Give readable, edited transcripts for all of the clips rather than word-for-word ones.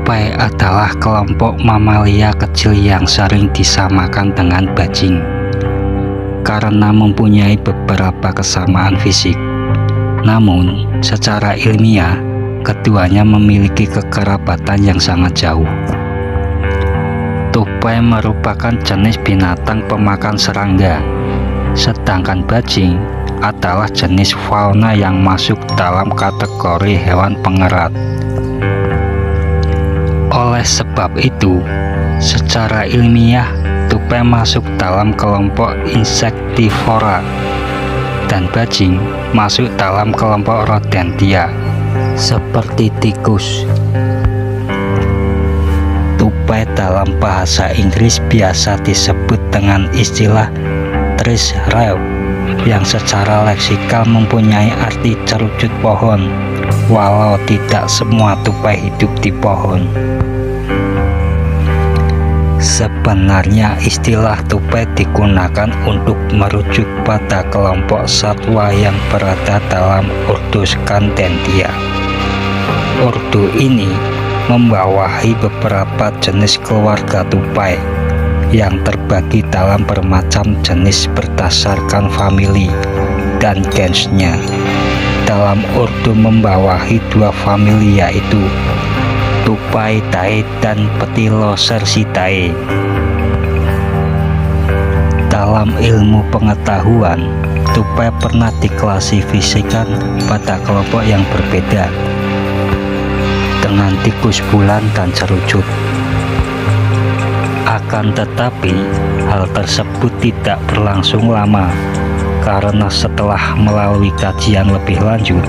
Tupai adalah kelompok mamalia kecil yang sering disamakan dengan bajing karena mempunyai beberapa kesamaan fisik. Namun, secara ilmiah, keduanya memiliki kekerabatan yang sangat jauh. Tupai merupakan jenis binatang pemakan serangga, sedangkan bajing adalah jenis fauna yang masuk dalam kategori hewan pengerat. Oleh sebab itu, secara ilmiah, tupai masuk dalam kelompok insektivora dan bajing masuk dalam kelompok rodentia seperti tikus. Tupai dalam bahasa Inggris biasa disebut dengan istilah trees rail yang secara leksikal mempunyai arti cerucut pohon, walau tidak semua tupai hidup di pohon. Sebenarnya istilah tupai digunakan untuk merujuk pada kelompok satwa yang berada dalam ordo Scandentia. Ordo ini membawahi beberapa jenis keluarga tupai yang terbagi dalam bermacam jenis berdasarkan famili dan genusnya. Dalam ordo membawahi dua famili, yaitu Tupaidae dan Petilocercidae. Dalam ilmu pengetahuan, tupai pernah diklasifikasikan pada kelompok yang berbeda dengan tikus bulan dan cerucut. Akan tetapi, hal tersebut tidak berlangsung lama karena setelah melalui kajian lebih lanjut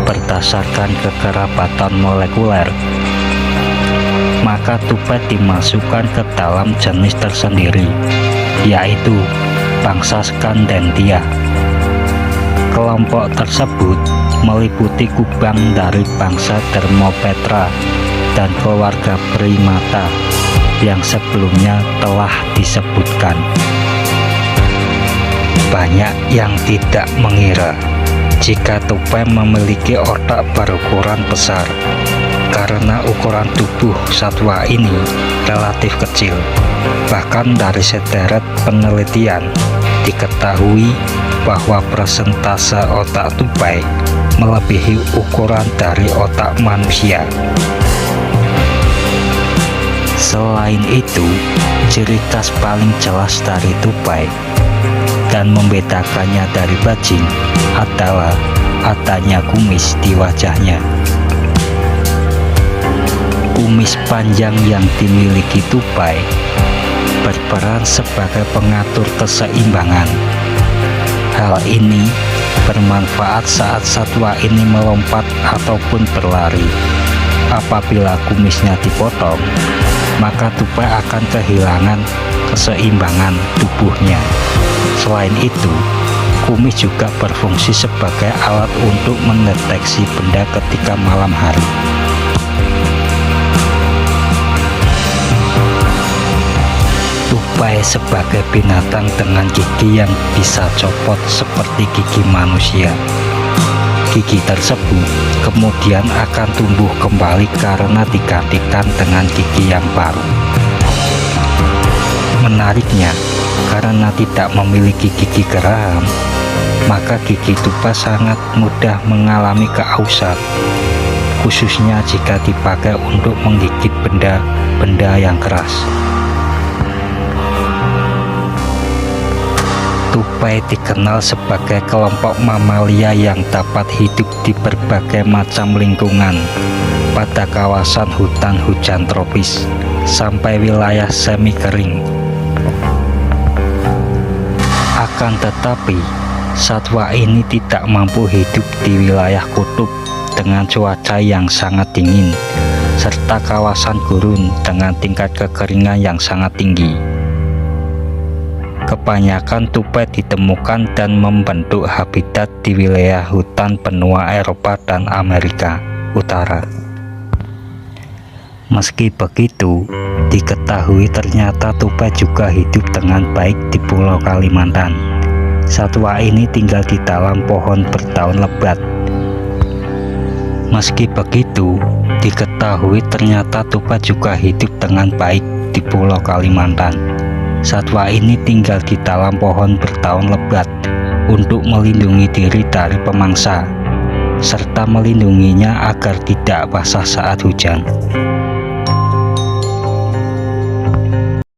berdasarkan kekerabatan molekuler, maka tupai dimasukkan ke dalam jenis tersendiri, yaitu bangsa Scandentia. Kelompok tersebut meliputi kubang dari bangsa Dermopetra dan keluarga primata yang sebelumnya telah disebutkan. Banyak yang tidak mengira jika tupai memiliki otak berukuran besar, karena ukuran tubuh satwa ini relatif kecil. Bahkan dari sederet penelitian diketahui bahwa persentase otak tupai melebihi ukuran dari otak manusia. Selain itu, ciri khas paling jelas dari tupai dan membedakannya dari bajing adalah adanya kumis di wajahnya. Kumis panjang yang dimiliki tupai berperan sebagai pengatur keseimbangan. Hal ini bermanfaat saat satwa ini melompat ataupun berlari. Apabila kumisnya dipotong, maka tupai akan kehilangan keseimbangan tubuhnya. Selain itu, kumis juga berfungsi sebagai alat untuk mendeteksi benda ketika malam hari. Tupai sebagai binatang dengan gigi yang bisa copot seperti gigi manusia. Gigi tersebut kemudian akan tumbuh kembali karena digantikan dengan gigi yang baru. Menariknya, karena tidak memiliki gigi geraham, maka gigi tupai sangat mudah mengalami keausan, khususnya jika dipakai untuk menggigit benda-benda yang keras. Tupai dikenal sebagai kelompok mamalia yang dapat hidup di berbagai macam lingkungan, pada kawasan hutan hujan tropis sampai wilayah semi kering. Akan tetapi, satwa ini tidak mampu hidup di wilayah kutub dengan cuaca yang sangat dingin, serta kawasan gurun dengan tingkat kekeringan yang sangat tinggi. Kebanyakan tupai ditemukan dan membentuk habitat di wilayah hutan benua Eropa dan Amerika Utara. Meski begitu, diketahui ternyata tupai juga hidup dengan baik di Pulau Kalimantan. Satwa ini tinggal di dalam pohon berdaun lebat. Meski begitu, Diketahui ternyata tupat juga hidup dengan baik di Pulau Kalimantan. Satwa ini tinggal di dalam pohon berdaun lebat untuk melindungi diri dari pemangsa, serta melindunginya agar tidak basah saat hujan.